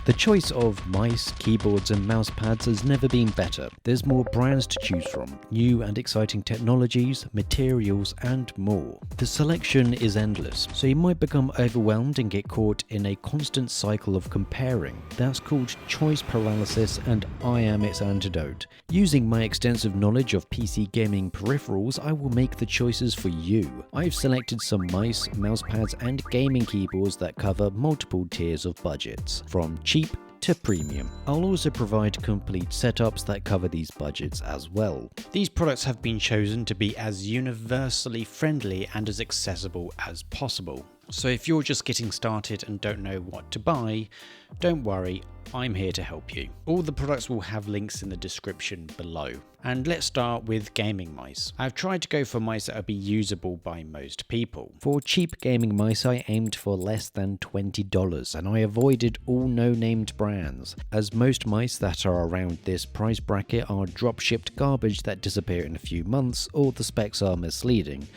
The choice of mice, keyboards and mouse pads has never been better. There's more brands to choose from, new and exciting technologies, materials and more. The selection is endless, so you might become overwhelmed and get caught in a constant cycle of comparing. That's called choice paralysis, and I am its antidote. Using my extensive knowledge of PC gaming peripherals, I will make the choices for you. I've selected some mice, mouse pads and gaming keyboards that cover multiple tiers of budgets, from cheap to premium. I'll also provide complete setups that cover these budgets as well. These products have been chosen to be as universally friendly and as accessible as possible. So if you're just getting started and don't know what to buy, don't worry, I'm here to help you. All the products will have links in the description below. And let's start with gaming mice. I've tried to go for mice that will be usable by most people. For cheap gaming mice, I aimed for less than $20 and I avoided all no-named brands, as most mice that are around this price bracket are drop-shipped garbage that disappear in a few months, or the specs are misleading.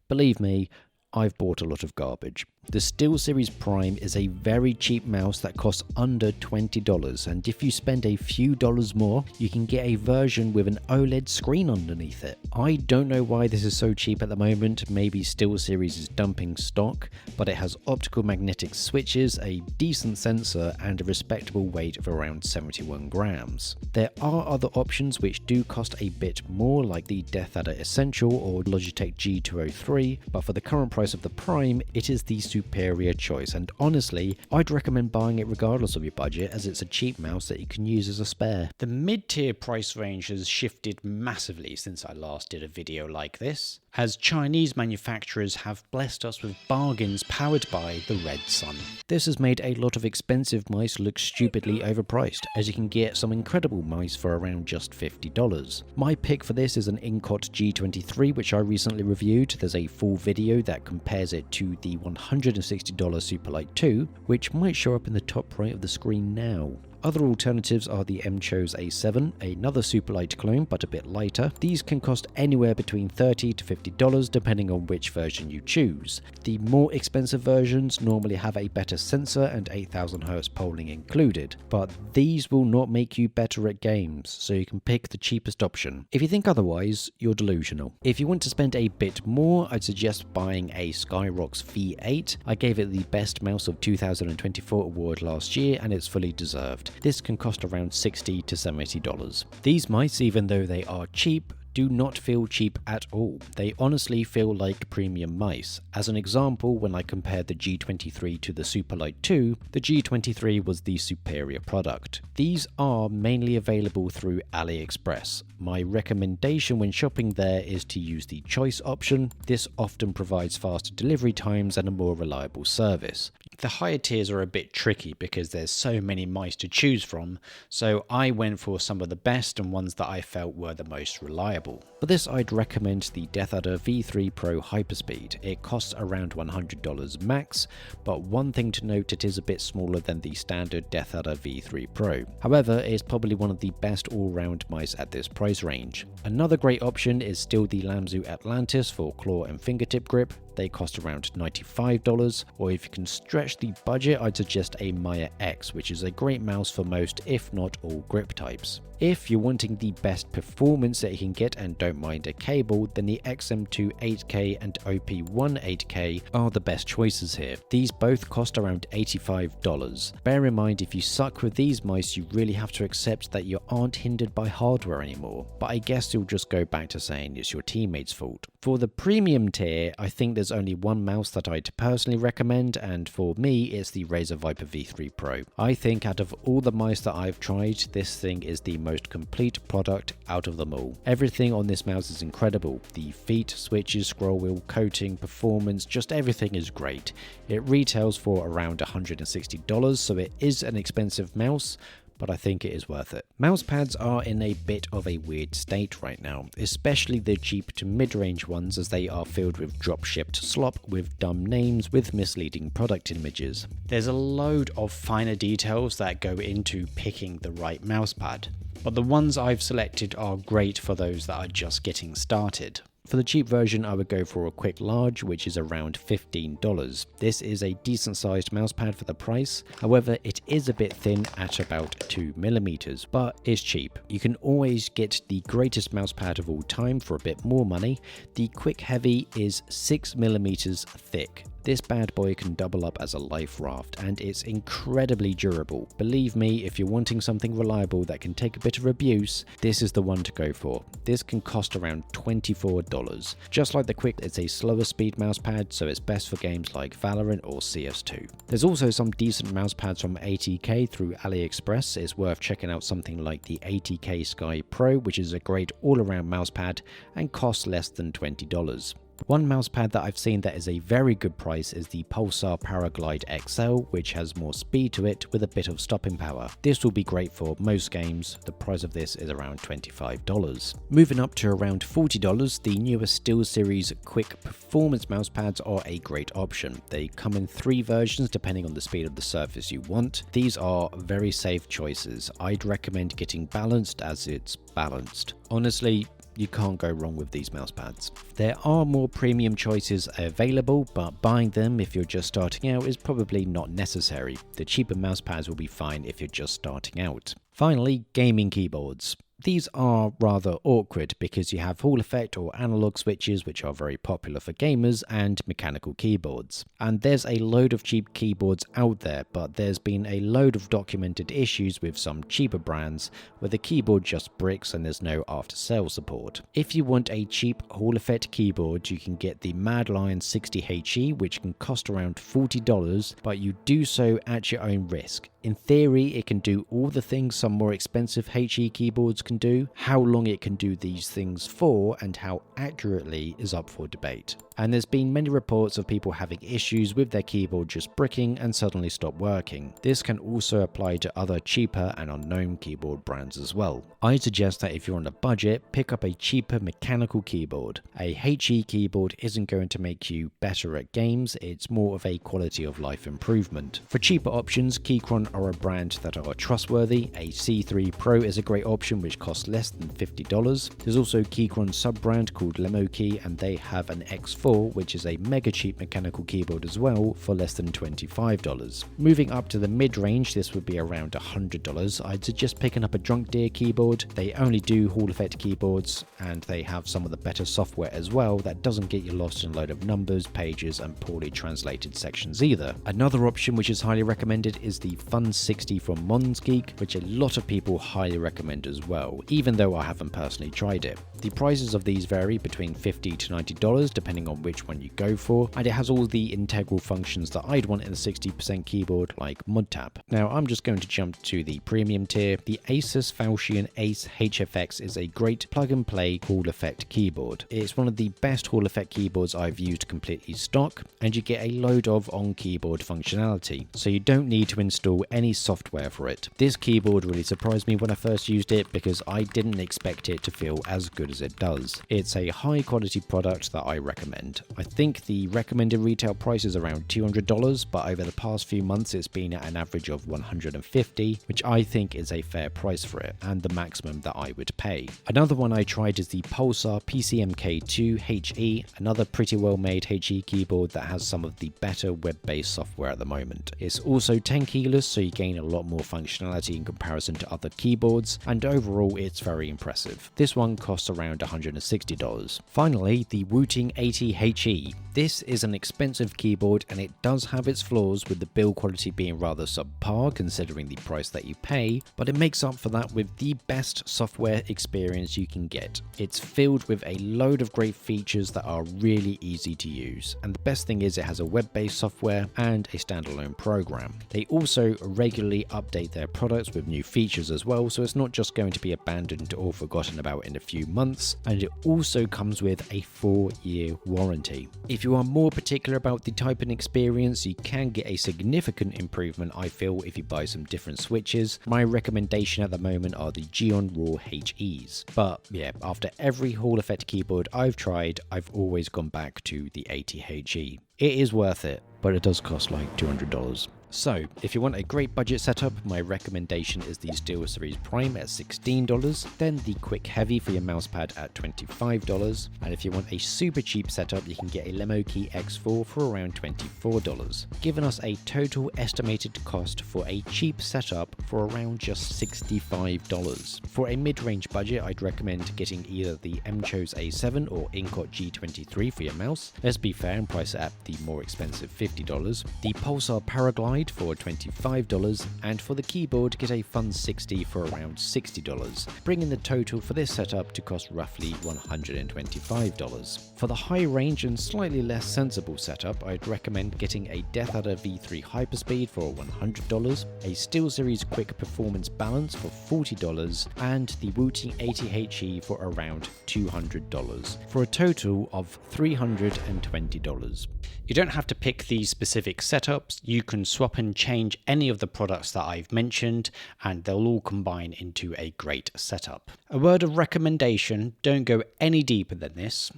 Believe me, I've bought a lot of garbage. The SteelSeries Prime is a very cheap mouse that costs under $20, and if you spend a few dollars more, you can get a version with an OLED screen underneath it. I don't know why this is so cheap at the moment. Maybe SteelSeries is dumping stock, but it has optical magnetic switches, a decent sensor, and a respectable weight of around 71 grams. There are other options which do cost a bit more, like the Death Adder Essential or Logitech G203, but for the current price of the Prime, it is the superior choice, and honestly, I'd recommend buying it regardless of your budget, as it's a cheap mouse that you can use as a spare. The mid-tier price range has shifted massively since I last did a video like this, as Chinese manufacturers have blessed us with bargains powered by the Red Sun. This has made a lot of expensive mice look stupidly overpriced, as you can get some incredible mice for around just $50. My pick for this is an Incot G23, which I recently reviewed. There's a full video that compares it to the $160 Superlight 2, which might show up in the top right of the screen now. Other alternatives are the MChose A7, another Superlight clone but a bit lighter. These can cost anywhere between $30 to $50 depending on which version you choose. The more expensive versions normally have a better sensor and 8000Hz polling included, but these will not make you better at games, so you can pick the cheapest option. If you think otherwise, you're delusional. If you want to spend a bit more, I'd suggest buying a Skyrox V8. I gave it the Best Mouse of 2024 award last year, and it's fully deserved. This can cost around $60 to $70. These mice, even though they are cheap, do not feel cheap at all. They honestly feel like premium mice. As an example, when I compared the G23 to the Superlight 2, the G23 was the superior product. These are mainly available through AliExpress. My recommendation when shopping there is to use the choice option. This often provides faster delivery times and a more reliable service. The higher tiers are a bit tricky because there's so many mice to choose from, so I went for some of the best and ones that I felt were the most reliable. For this, I'd recommend the Death Adder V3 Pro Hyperspeed. It costs around $100 max, but one thing to note, it is a bit smaller than the standard Death Adder V3 Pro. However, it's probably one of the best all-round mice at this price range. Another great option is still the Lamzu Atlantis for claw and fingertip grip. They cost around $95, or if you can stretch the budget, I'd suggest a Maya X, which is a great mouse for most, if not all, grip types. If you're wanting the best performance that you can get and don't mind a cable, then the XM2 8K and OP1 8K are the best choices here. These both cost around $85. Bear in mind, if you suck with these mice, you really have to accept that you aren't hindered by hardware anymore, but I guess you'll just go back to saying it's your teammate's fault. For the premium tier, I think there's only one mouse that I'd personally recommend, and for me, it's the Razer Viper V3 Pro. I think out of all the mice that I've tried, this thing is the most complete product out of them all. Everything on this mouse is incredible. The feet, switches, scroll wheel, coating, performance, just everything is great. It retails for around $160, so it is an expensive mouse, but I think it is worth it. Mouse pads are in a bit of a weird state right now, especially the cheap to mid-range ones, as they are filled with drop-shipped slop with dumb names with misleading product images. There's a load of finer details that go into picking the right mousepad, but the ones I've selected are great for those that are just getting started. For the cheap version, I would go for a quick large, which is around $15. This is a decent sized mousepad for the price, however it is a bit thin at about 2mm, but it's cheap. You can always get the greatest mousepad of all time for a bit more money. The quick heavy is 6mm thick. This bad boy can double up as a life raft, and it's incredibly durable. Believe me, if you're wanting something reliable that can take a bit of abuse, this is the one to go for. This can cost around $24. Just like the Quick, it's a slower speed mousepad, so it's best for games like Valorant or CS2. There's also some decent mousepads from ATK through AliExpress. It's worth checking out something like the ATK Sky Pro, which is a great all-around mousepad and costs less than $20. One mousepad that I've seen that is a very good price is the Pulsar Paraglide XL, which has more speed to it with a bit of stopping power. This will be great for most games. The price of this is around $25. Moving up to around $40, the newer SteelSeries Quick Performance mousepads are a great option. They come in 3 versions depending on the speed of the surface you want. These are very safe choices. I'd recommend getting balanced as it's balanced. Honestly, you can't go wrong with these mousepads. There are more premium choices available, but buying them if you're just starting out is probably not necessary. The cheaper mousepads will be fine if you're just starting out. Finally, gaming keyboards. These are rather awkward because you have Hall effect or analog switches, which are very popular for gamers, and mechanical keyboards. And there's a load of cheap keyboards out there, but there's been a load of documented issues with some cheaper brands where the keyboard just bricks and there's no after-sale support. If you want a cheap Hall effect keyboard, you can get the Mad Lion 60HE, which can cost around $40, but you do so at your own risk. In theory, it can do all the things some more expensive HE keyboards can do. How long it can do these things for and how accurately is up for debate. And there's been many reports of people having issues with their keyboard just bricking and suddenly stop working. This can also apply to other cheaper and unknown keyboard brands as well. I'd suggest that if you're on a budget, pick up a cheaper mechanical keyboard. A HE keyboard isn't going to make you better at games, it's more of a quality of life improvement. For cheaper options, Keychron are a brand that are trustworthy. A C3 Pro is a great option which costs less than $50. There's also Keychron sub-brand called LemoKey, and they have an X4, which is a mega cheap mechanical keyboard as well, for less than $25. Moving up to the mid-range, this would be around $100. I'd suggest picking up a Drunk Deer keyboard. They only do Hall effect keyboards, and they have some of the better software as well that doesn't get you lost in a load of numbers, pages, and poorly translated sections either. Another option which is highly recommended is the Fun 60 from Monsgeek, which a lot of people highly recommend as well, even though I haven't personally tried it. The prices of these vary between $50 to $90 depending on which one you go for, and it has all the integral functions that I'd want in a 60% keyboard like mod tap. Now I'm just going to jump to the premium tier. The Asus Falchion Ace HFX is a great plug and play Hall effect keyboard. It's one of the best Hall effect keyboards I've used completely stock, and you get a load of on-keyboard functionality, so you don't need to install any software for it. This keyboard really surprised me when I first used it because I didn't expect it to feel as good as it does. It's a high quality product that I recommend. I think the recommended retail price is around $200, but over the past few months it's been at an average of $150, which I think is a fair price for it and the maximum that I would pay. Another one I tried is the Pulsar PCMK2 HE, another pretty well made HE keyboard that has some of the better web-based software at the moment. It's also 10 keyless, so you gain a lot more functionality in comparison to other keyboards, and overall it's very impressive. This one costs around $160. Finally, the Wooting 80 HE. This is an expensive keyboard and it does have its flaws, with the build quality being rather subpar considering the price that you pay, but it makes up for that with the best software experience you can get. It's filled with a load of great features that are really easy to use, and the best thing is it has a web-based software and a standalone program. They also regularly update their products with new features as well, so it's not just going to be abandoned or forgotten about in a few months, and it also comes with a 4-year warranty. If you are more particular about the typing experience, you can get a significant improvement, I feel, if you buy some different switches. My recommendation at the moment are the Geon Raw HEs. But yeah, after every Hall effect keyboard I've tried, I've always gone back to the 80HE. It is worth it, but it does cost like $200. So, if you want a great budget setup, my recommendation is the SteelSeries Prime at $16, then the Quick Heavy for your mousepad at $25, and if you want a super cheap setup, you can get a LemoKey X4 for around $24, giving us a total estimated cost for a cheap setup for around just $65. For a mid-range budget, I'd recommend getting either the MChose A7 or Incot G23 for your mouse. Let's be fair and price it at the more expensive $50. The Pulsar Paraglide for $25, and for the keyboard get a Fun 60 for around $60, bringing the total for this setup to cost roughly $125. For the high range and slightly less sensible setup, I'd recommend getting a Death Adder V3 Hyperspeed for $100, a SteelSeries Quick Performance Balance for $40, and the Wooting 80HE for around $200, for a total of $320. You don't have to pick these specific setups, you can swap and change any of the products that I've mentioned and they'll all combine into a great setup. A word of recommendation, don't go any deeper than this,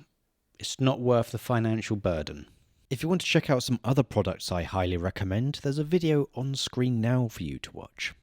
it's not worth the financial burden. If you want to check out some other products I highly recommend, there's a video on screen now for you to watch.